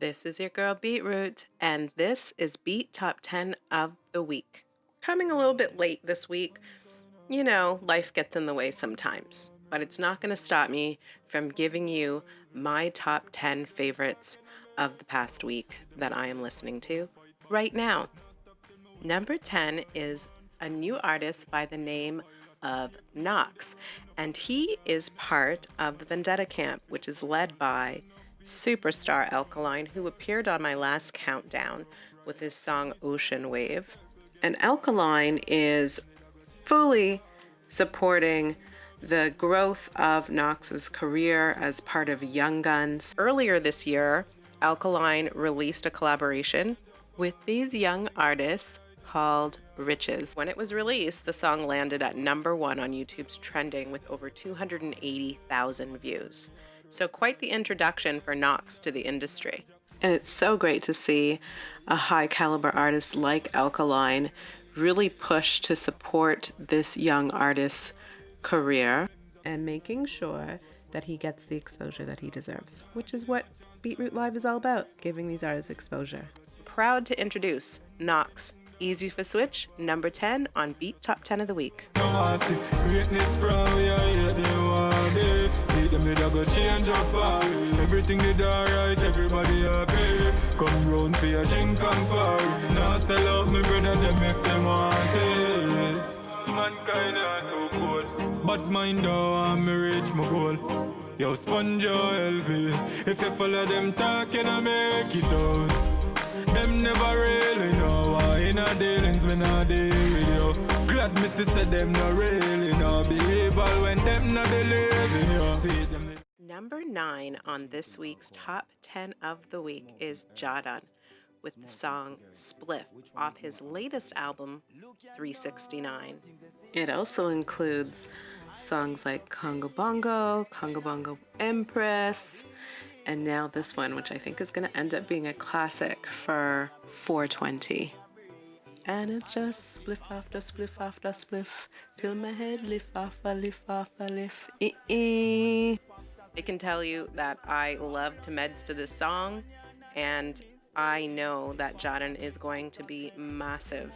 This is your girl Beetroot, and this is Beet Top 10 of the Week. Coming a little bit late this week. You know, life gets in the way sometimes, but it's not going to stop me from giving you my top 10 favorites of the past week that I am listening to right now. Number 10 is a new artist by the name of Knaxx, and he is part of the Vendetta camp, which is led by superstar Alkaline, who appeared on my last countdown with his song Ocean Wave. And Alkaline is fully supporting the growth of Knaxx's career as part of Young Guns. Earlier this year, Alkaline released a collaboration with these young artists called Riches. When it was released, the song landed at number 1 on YouTube's trending with over 280,000 views. So quite the introduction for Knaxx to the industry. And it's so great to see a high caliber artist like Alkaline really push to support this young artist's career and making sure that he gets the exposure that he deserves, which is what Beetroot Live is all about, giving these artists exposure. Proud to introduce Knaxx. Easy for Switch, number 10 on Beet Top 10 of the Week. Everything did alright, everybody happy. Come round for your drink and party. Now sell out me brother, them if them want it. Mankind are too cold, but mind though I'm reach my goal. Yo, sponge your LV. If you follow them talk, you know make it out. Them never really know why in a dealings me not deal with you. Glad me sister them not really know. Believe all when them not believe in you. See them. Number 9 on this week's Top 10 of the Week is Jahdon with the song Spliff off his latest album, 369. It also includes songs like Congo Bongo Empress, and now this one, which I think is going to end up being a classic for 420. And it just spliff after spliff after spliff till my head lift off a lift off a lift. I can tell you that I love to meds to this song, and I know that Jahdon is going to be massive.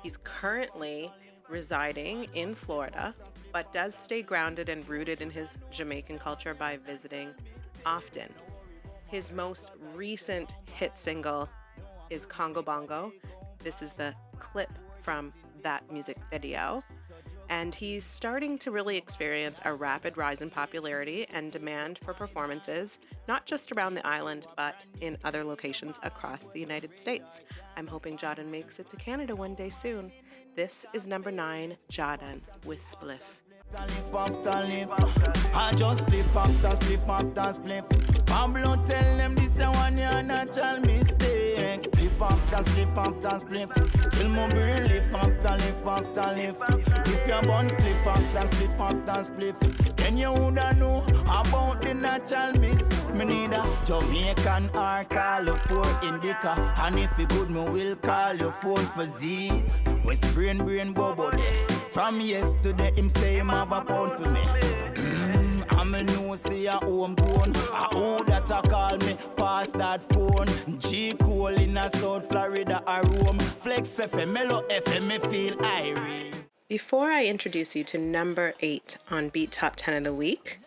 He's currently residing in Florida, but does stay grounded and rooted in his Jamaican culture by visiting often. His most recent hit single is Congo Bongo. This is the clip from that music video. And he's starting to really experience a rapid rise in popularity and demand for performances, not just around the island, but in other locations across the United States. I'm hoping Jahdon makes it to Canada one day soon. This is number 9, Jahdon with Spliff. I just spliff after spliff after spliff. Pablo tell them this is one your natural mistake. Spliff after spliff after spliff. Till my brain lift after lift. If you're born spliff after spliff, then you woulda know about the natural mist. Me need a Jamaican or California indica, and if you good, me will call your phone for Z. West brain bobo day. From yesterday, him say him have a pound for me. I'm a no see a homegrown. I who that a call me past that phone. G Cole in a South Florida a room. Flex FM, Mellow FM, me feel irie. Before I introduce you to number 8 on Beet Top 10 of the Week,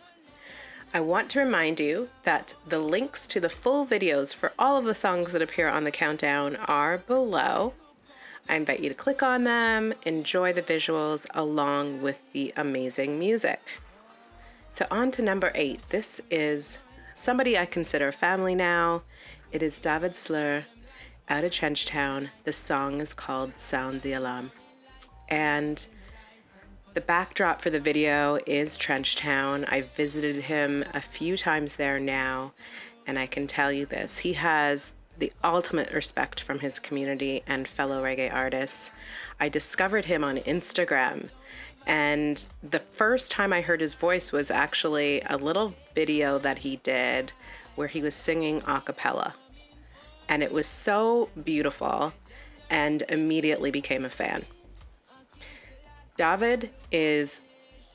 I want to remind you that the links to the full videos for all of the songs that appear on the countdown are below. I invite you to click on them, enjoy the visuals along with the amazing music. So on to number 8. This is somebody I consider family now. It is Dahvid Slur out of Trenchtown. The song is called Sound the Alarm. And the backdrop for the video is Trenchtown. I've visited him a few times there now, and I can tell you this. He has the ultimate respect from his community and fellow reggae artists. I discovered him on Instagram, and the first time I heard his voice was actually a little video that he did where he was singing a cappella. And it was so beautiful and immediately became a fan. Dahvid is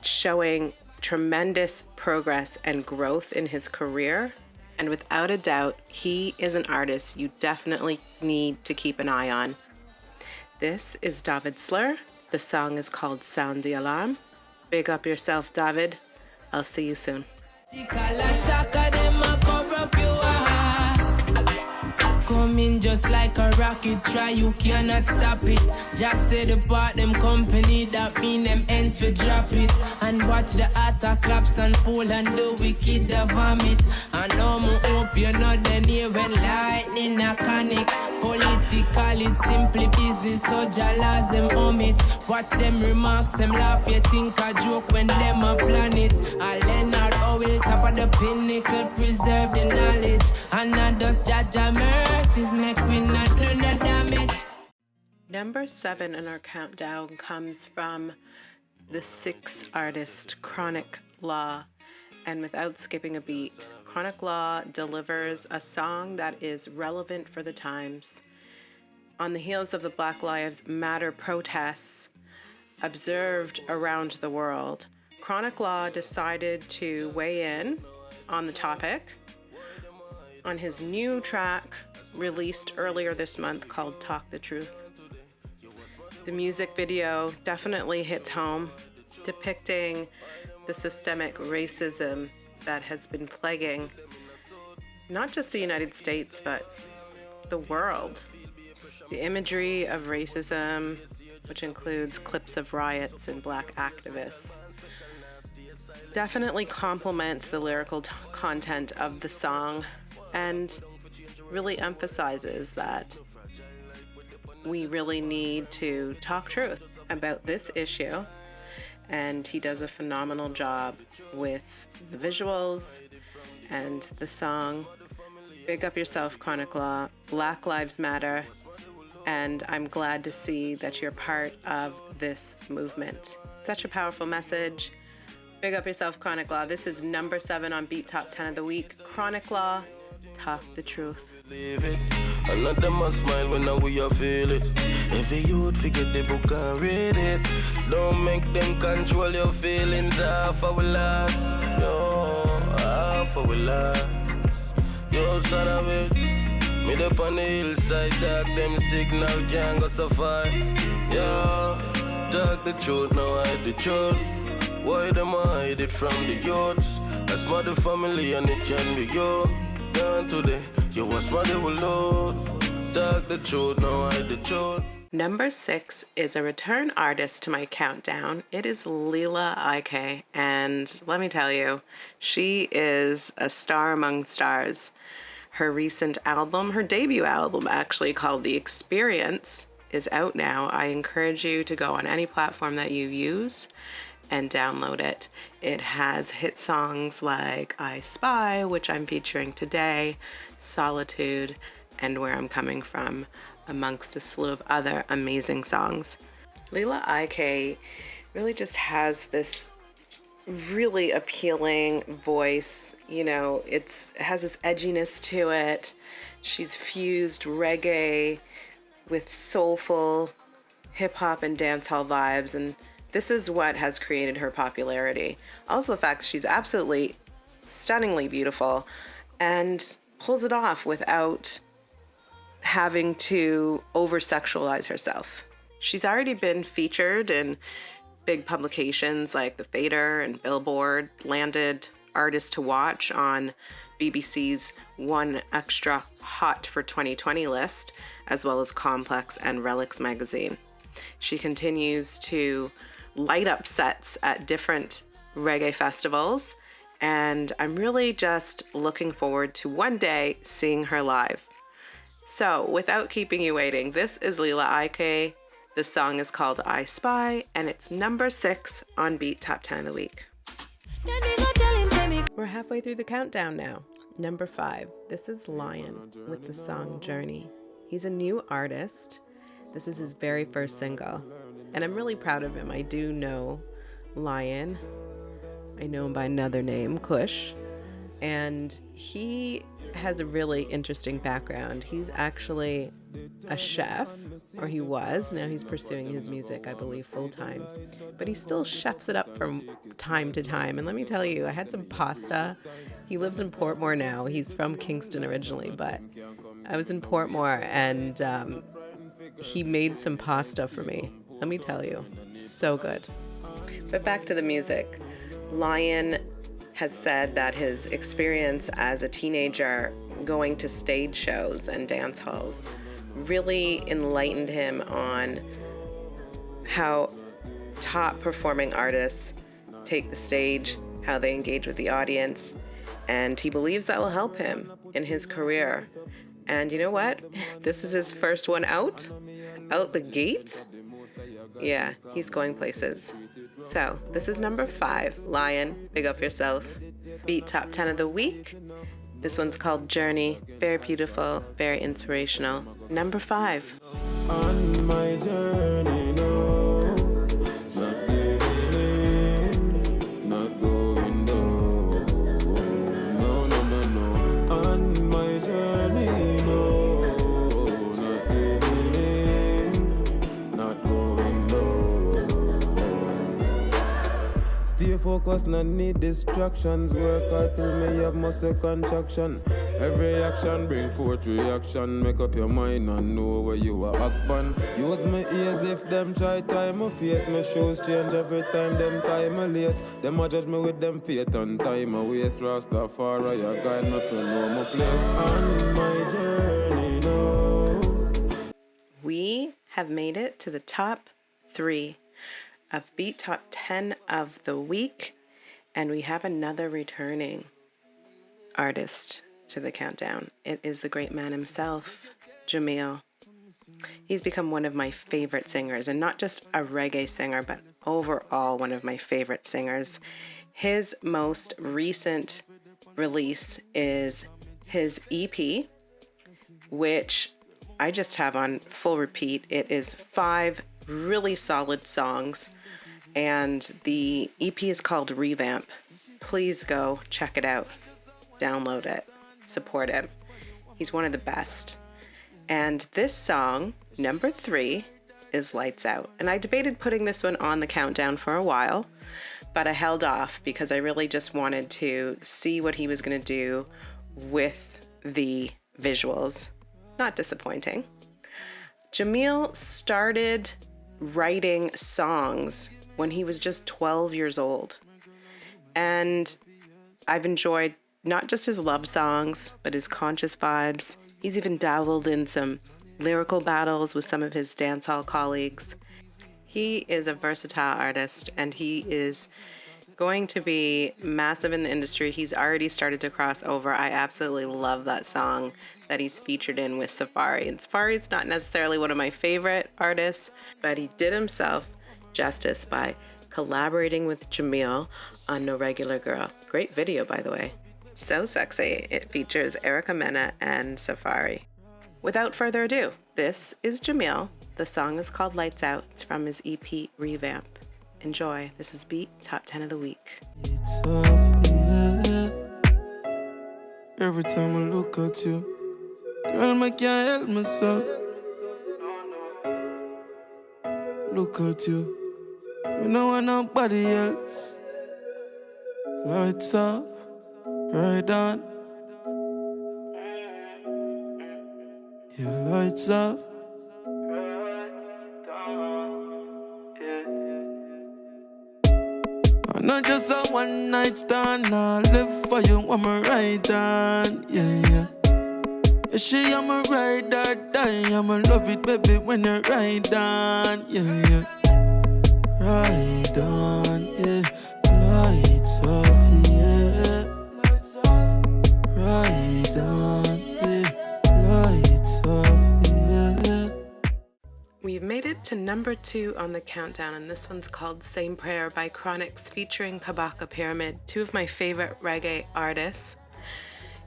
showing tremendous progress and growth in his career, And without a doubt, he is an artist you definitely need to keep an eye on. This is Dahvid Slur. The song is called Sound the Alarm. Big up yourself, Dahvid. I'll see you soon. Coming just like a rocket, try you cannot stop it. Just say the part them company, that mean them ends for drop it. And watch the attack claps and fall and the wicked the vomit. And now I hope you're not the near when lightning a connect. Political is simply business, so jalas them on it. Watch them remarks, them laugh, you think a joke when them a plan it. I Leonard Owl, top of the pinnacle, preserve the knowledge. And not just judge mercies, make we not do no damage. Number 7 in our countdown comes from the 6 artist Chronixx. And without skipping a beat, Chronixx delivers a song that is relevant for the times. On the heels of the Black Lives Matter protests observed around the world, Chronixx decided to weigh in on the topic on his new track released earlier this month called Talk the Truth. The music video definitely hits home, depicting the systemic racism that has been plaguing not just the United States, but the world. The imagery of racism, which includes clips of riots and black activists, definitely complements the lyrical content of the song and really emphasizes that we really need to talk truth about this issue. And he does a phenomenal job with the visuals and the song. Big up yourself, Chronixx. Black Lives Matter. And I'm glad to see that you're part of this movement. Such a powerful message. Big up yourself, Chronixx. This is number 7 on Beat Top 10 of the Week. Chronixx, Talk the Truth. And let them a smile when now we a feel it. If you'd forget the book and read it, don't make them control your feelings. Half our last, yo, half our last. Yo, son of it, me up on the hillside, dark them signal can't go so far. Yo, talk the truth, now hide the truth. Why them hide it from the youths? That's mother family and it can be you. Gone today, you was mother will love. Talk the truth, now hide the truth. Number 6 is a return artist to my countdown. It is Lila Iké, and let me tell you, she is a star among stars. Her recent album, her debut album actually, called The Experience, is out now. I encourage you to go on any platform that you use and download it. It has hit songs like I Spy, which I'm featuring today, Solitude, and Where I'm Coming From, amongst a slew of other amazing songs. Lila Iké really just has this really appealing voice. You know, it has this edginess to it. She's fused reggae with soulful hip-hop and dancehall vibes, and this is what has created her popularity. Also the fact that she's absolutely stunningly beautiful and pulls it off without having to over-sexualize herself. She's already been featured in big publications like The Fader and Billboard, landed Artist to Watch on BBC's One Extra Hot for 2020 list, as well as Complex and Relics magazine. She continues to light up sets at different reggae festivals, and I'm really just looking forward to one day seeing her live. So, without keeping you waiting, this is Lila Iké. The song is called I Spy, and it's number 6 on Beat Top 10 of the Week. We're halfway through the countdown now. Number 5, this is Lion with the song Journey. He's a new artist. This is his very first single, and I'm really proud of him. I do know Lion. I know him by another name, Kush. And he has a really interesting background. He's actually a chef, or he was. Now he's pursuing his music, I believe, full time. But he still chefs it up from time to time. And let me tell you, I had some pasta. He lives in Portmore now. He's from Kingston originally, but I was in Portmore, and he made some pasta for me. Let me tell you, so good. But back to the music. Lion has said that his experience as a teenager going to stage shows and dance halls really enlightened him on how top performing artists take the stage, how they engage with the audience, and he believes that will help him in his career. And you know what? This is his first one out the gate. Yeah, he's going places. So this is number 5, Lion, big up yourself. Beat Top 10 of the week. This one's called Journey. Very beautiful, very inspirational. Number 5. On my journey, no, not giving in, not going down. No, no, no, no. On my journey, no, not giving in, not going down. Stay focused, not need distractions. Work hard till me have muscle contraction. Every action bring forth reaction. Make up your mind and know where you are act on. Use my ears if them try tie my face. My shoes change every time them tie my lace. Them a judge me with them faith and time my waist. Rastafari a guide me to know my place. On my journey now. We have made it to the top 3 of Beat Top 10 of the week, and we have another returning artist to the countdown. It is the great man himself, Jameel. He's become one of my favorite singers, and not just a reggae singer, but overall one of my favorite singers. His most recent release is his EP, which I just have on full repeat. It is 5 really solid songs, and the EP is called Revamp. Please go check it out, download it, support him. He's one of the best. And this song, number 3, is Lights Out. And I debated putting this one on the countdown for a while, but I held off because I really just wanted to see what he was going to do with the visuals. Not disappointing. Jameel started writing songs when he was just 12 years old. And I've enjoyed not just his love songs, but his conscious vibes. He's even dabbled in some lyrical battles with some of his dancehall colleagues. He is a versatile artist, and he is going to be massive in the industry. He's already started to cross over. I absolutely love that song that he's featured in with Safari. And Safari's not necessarily one of my favorite artists, but he did himself justice by collaborating with Jameel on No Regular Girl. Great video, by the way. So sexy. It features Erica Mena and Safari. Without further ado, this is Jameel. The song is called Lights Out. It's from his EP Revamp. Enjoy. This is Beat Top 10 of the week. It's off, yeah. Every time I look at you, girl, I can't help myself. Look at you, me no want nobody else. Lights off, right on. Yeah, lights off. I'm not just a one night stand. I live for you, I'm a right on. Yeah, yeah. Yeah, she, I'm a ride or die. I'ma love it, baby, when you ride on. Yeah, yeah. Ride on, yeah. Lights off, yeah. Lights off. Ride on, yeah. Lights off, yeah. We've made it to number 2 on the countdown, and this one's called Same Prayer by Chronixx featuring Kabaka Pyramid, 2 of my favorite reggae artists.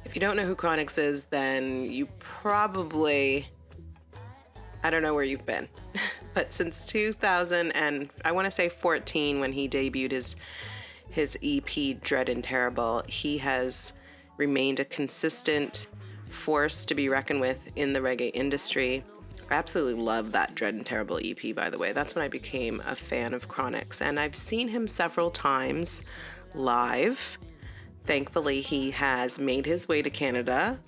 If you don't know who Chronixx is, then you probably, I don't know where you've been. But since 2000 and I want to say 14, when he debuted his EP Dread and Terrible, he has remained a consistent force to be reckoned with in the reggae industry. I absolutely love that Dread and Terrible EP, by the way. That's when I became a fan of Chronixx, and I've seen him several times live. Thankfully, he has made his way to Canada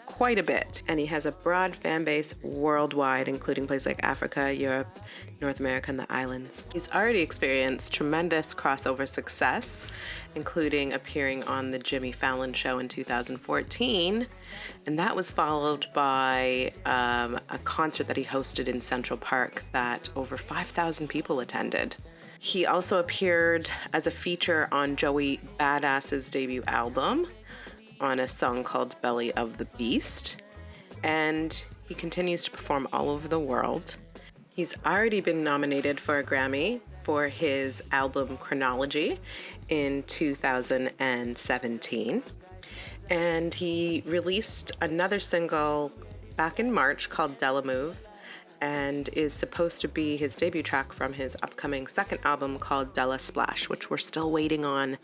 quite a bit, and he has a broad fan base worldwide, including places like Africa, Europe, North America, and the islands. He's already experienced tremendous crossover success, including appearing on the Jimmy Fallon Show in 2014, and that was followed by a concert that he hosted in Central Park that over 5,000 people attended. He also appeared as a feature on Joey Badass's debut album on a song called Belly of the Beast, and he continues to perform all over the world. He's already been nominated for a Grammy for his album Chronology in 2017, and he released another single back in March called Delamove, and is supposed to be his debut track from his upcoming second album called Della Splash, which we're still waiting on,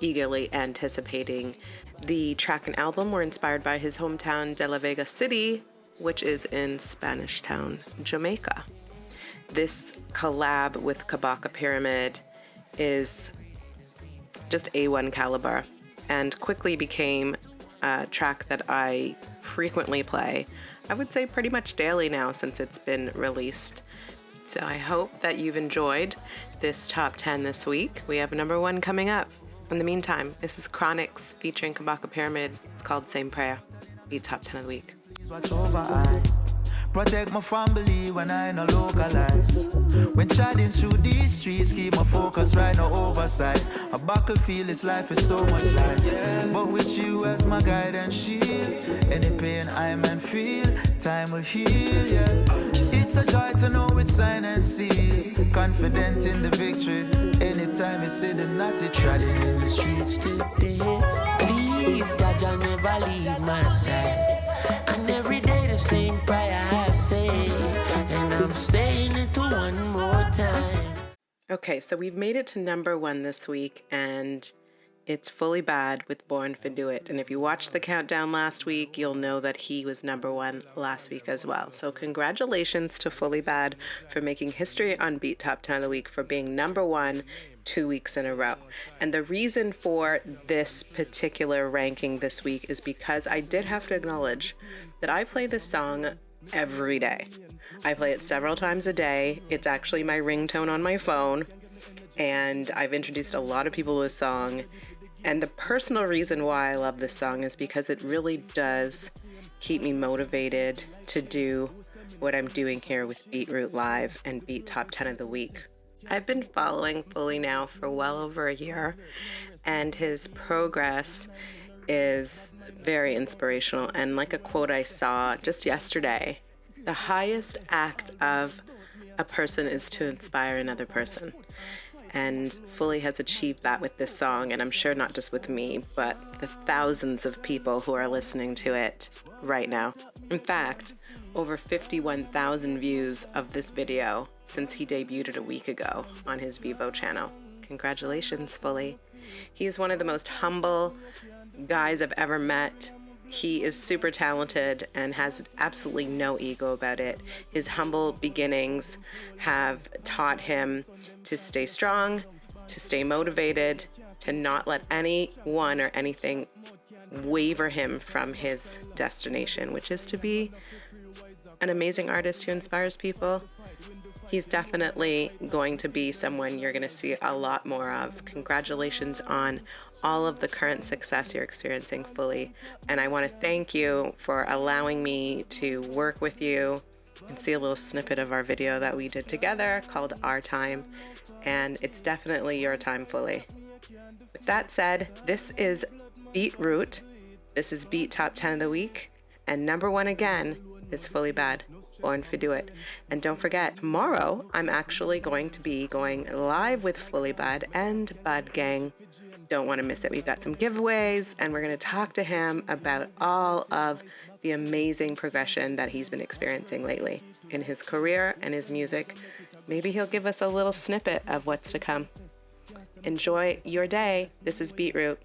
eagerly anticipating. The track and album were inspired by his hometown De La Vega City, which is in Spanish Town, Jamaica. This collab with Kabaka Pyramid is just A1 caliber and quickly became a track that I frequently play. I would say pretty much daily now since it's been released. So I hope that you've enjoyed this top 10 this week. We have number 1 coming up. In the meantime, this is Cronix featuring Kabaka Pyramid. It's called Same Prayer. Be top 10 of the week. Watch over I protect my family when I no localize. When chatting through these streets, keep my focus right, no oversight. A battlefield, this life is so much life. But with you as my guide and shield, any pain I man feel, time will heal, yeah. It's a joy to know it's sign and seal. Confident in the victory. Anytime you see the naughty treading in the streets today. Please, Jahdon, never leave my side. And every day the same prayer I say, and I'm saying it to one more time. Okay, so we've made it to number 1 this week, and it's Fully Bad with Born for Do It. And if you watched the countdown last week, you'll know that he was number 1 last week as well. So congratulations to Fully Bad for making history on Beat Top 10 of the Week, for being number 1 2 weeks in a row. And the reason for this particular ranking this week is because I did have to acknowledge that I play this song every day. I play it several times a day. It's actually my ringtone on my phone, and I've introduced a lot of people to this song. And the personal reason why I love this song is because it really does keep me motivated to do what I'm doing here with Beetroot Live and Beat Top 10 of the Week. I've been following Fully now for well over a year, and his progress is very inspirational. And like a quote I saw just yesterday, the highest act of a person is to inspire another person. And Fully has achieved that with this song, and I'm sure not just with me, but the thousands of people who are listening to it right now. In fact, over 51,000 views of this video since he debuted it a week ago on his Vivo channel. Congratulations, Fully. He is one of the most humble guys I've ever met. He is super talented and has absolutely no ego about it. His humble beginnings have taught him to stay strong, to stay motivated, to not let anyone or anything waver him from his destination, which is to be an amazing artist who inspires people. He's definitely going to be someone you're going to see a lot more of. Congratulations on all of the current success you're experiencing, Fully. And I want to thank you for allowing me to work with you and see a little snippet of our video that we did together called Our Time. And it's definitely your time, Fully. With that said, this is Beetroot. This is Beat Top 10 of the Week. And number 1 again is Fully Bad, Born for Do It. And don't forget, tomorrow I'm actually going to be going live with Fully Bad and Bad Gang. Don't want to miss it. We've got some giveaways, and we're going to talk to him about all of the amazing progression that he's been experiencing lately in his career and his music. Maybe he'll give us a little snippet of what's to come. Enjoy your day. This is Beetroot.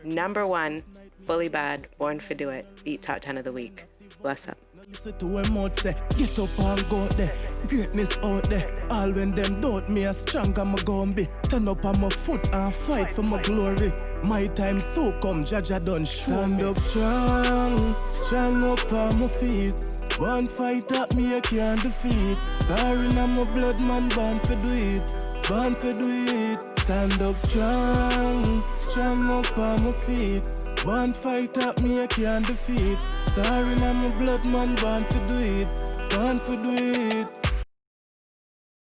Number 1, Fully Bad, Born for Do It, Beat Top 10 of the Week. Bless up. Listen to him out say, get up and go there. Greatness out there. All when them doubt me as strong I'm gon' be. Stand up on my foot and fight for my glory. My time so come, Jahdon show stand me. Up strong, strong up on my feet. One fight at me I can't defeat. Starring on my blood man, born for do it. Born for do it. Stand up strong, strong up on my feet. One fight at me I can't defeat. Starring on my blood man, born for do it. Born for do it.